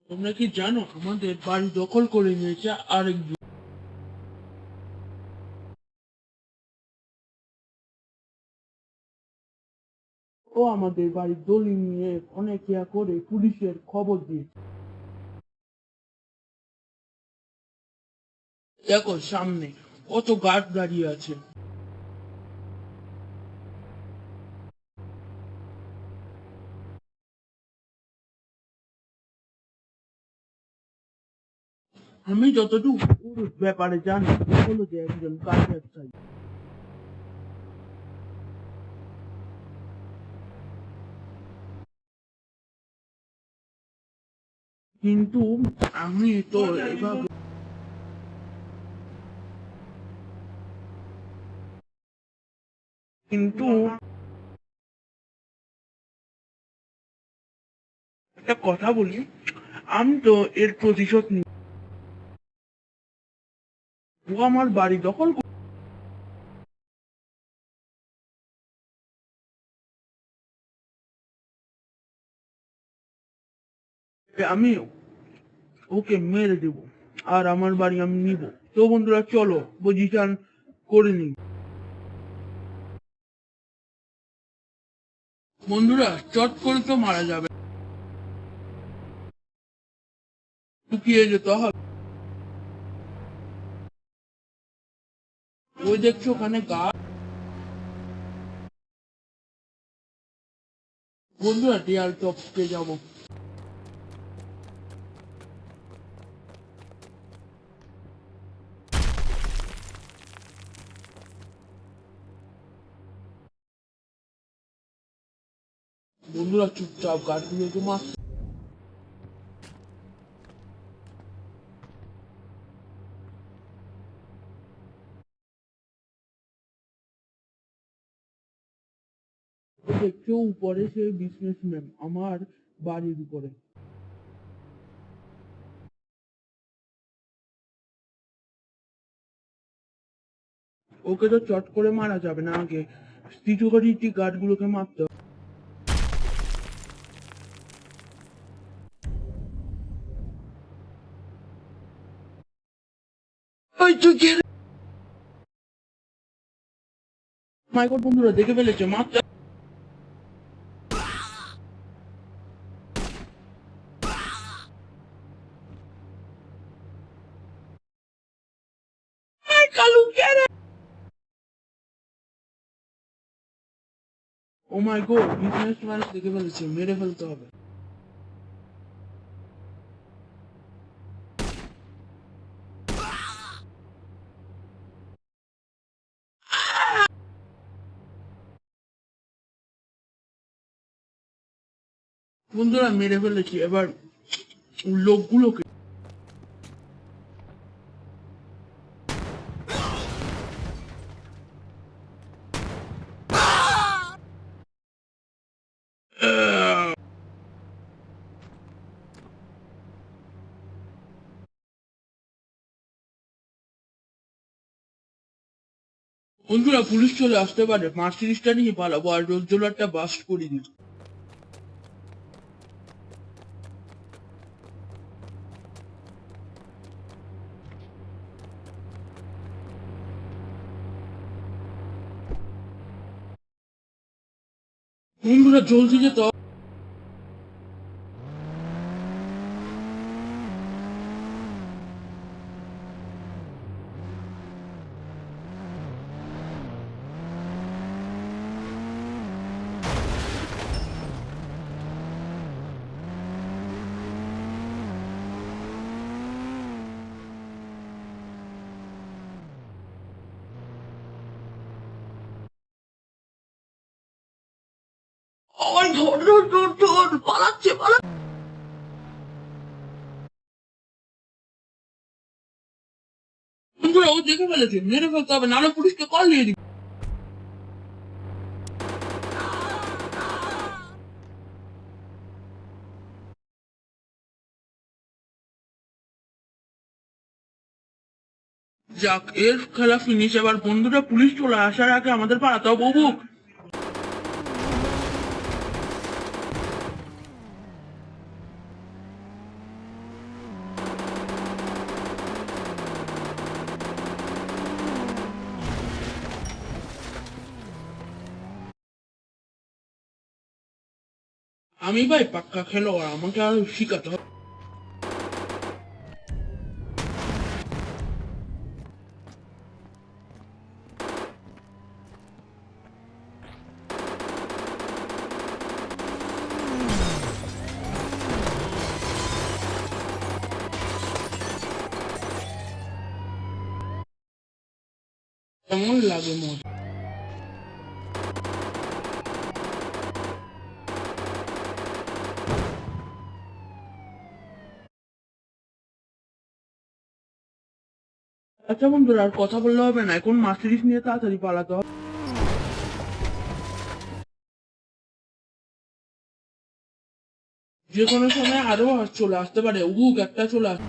তোমরা কি জানো আমাদের বাড়ি দখল করে নিয়েছে আরেকজন? ও আমাদের বাড়ির দলিল নিয়ে অনেক ইয়া করে পুলিশের খবর দিয়েছে। দেখো সামনে কত গার্ড দাঁড়িয়ে আছে। আমি যতটুকু ওর ব্যাপারে জানি ও হলো যে একজন কার ব্যবসায়ী। কিন্তু আমি তো এভাবে কিন্তু একটা কথা বলি, আমি তো এর প্রতিশোধ নিই। ও আমার বাড়ি দখল করে আমি ওকে মেরে দেব, আর আমার বাড়ি আমি নিব। তো বন্ধুরা চলো পজিশন করে নিই। বন্ধুরা চট করে তো মারা যাবে, লুকিয়ে যেতে হবে। ওই দেখছো ওখানে গাছ। বন্ধুরা রিয়াল টপকে যাব। বন্ধুরা চুপচাপ গাছগুলোকে মার। দেখছো উপরে সেই বিজনেসম্যান আমার বাড়ির উপরে। ওকে তো চট করে মারা যাবে না, আগে সিকিউরিটি গার্ড গুলোকে মারতে হবে। ওই তো মাই গড, বন্ধুরা দেখে ফেলেছে, মারতে। কালু কে রে? ও মাই গড, বিজনেসম্যান দেখে ফেলেছে, মেরে ফেলতে হবে। বন্ধুরা মেরে ফেলেছি, এবার লোকগুলোকে। বন্ধুরা পুলিশ চলে আসতে পারে, মার্সিডিসটা নিয়ে পালাবো আর রোড রোলারটা বাস্ট করে দিই। বন্ধুরা জলদি যেতে হবে। ওই ধর ধর ধর ধর, পালাচ্ছে পালাচ্ছে। বন্ধুরা ও দেখে ফেলেছে, মেরে ফেলতে হবে, নাহলে পুলিশকে কল দিয়ে দিই। যাক, এর খেলা ফিনিশ। এবার বন্ধুরা পুলিশ চলে আসার আগে আমাদের পালাতে হবে। বুক আমি ভাই পাক্কা খেলোয়াড়, আমাকে আরো শিখাতে হবে। কেমন লাগে মজা। আচ্ছা বন্ধুরা, আর কথা বললে হবে না, এখন মার্সিডিজ নিয়ে তাড়াতাড়ি পালাতে হবে। যে কোনো সময় আরো চলে আসতে পারে, একটা চলে আসে।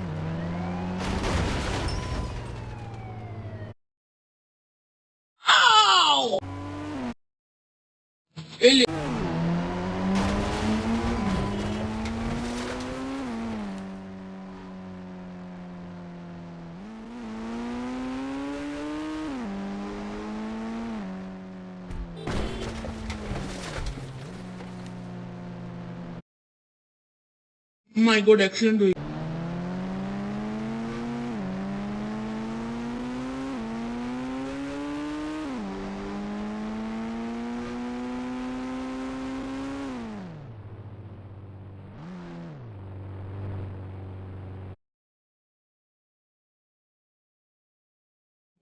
এই মাই গড, অ্যাক্সিডেন্ট হয়ে।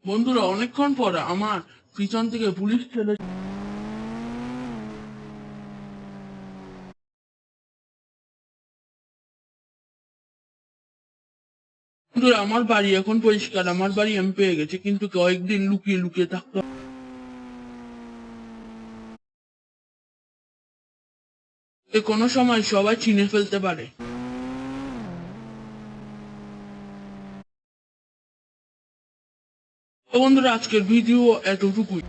বন্ধুরা, অনেকক্ষণ পর আমার পিছন থেকে পুলিশ ছেলে। বন্ধুরা, আমার বাড়ি এখন পরিষ্কার, আমার বাড়ি আমি পেয়ে গেছি, কিন্তু কয়েকদিন লুকিয়ে লুকিয়ে থাকতে হবে। কোনো সময় সবাই চিনে ফেলতে পারে। তো বন্ধুরা, আজকের ভিডিও এতটুকুই।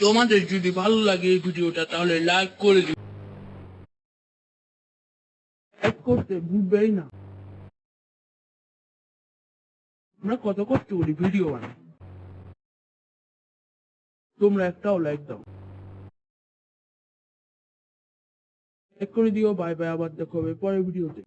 তোমাদের যদি ভালো লাগে এই ভিডিওটা, তাহলে লাইক করে দিও। লাইক করতে ভুলবেই না। আমরা কত কষ্ট করি ভিডিও বানাই, তোমরা একটাও লাইক দাও। লাইক করে দিও। বাই বাই, আবার দেখা হবে পরের ভিডিওতে।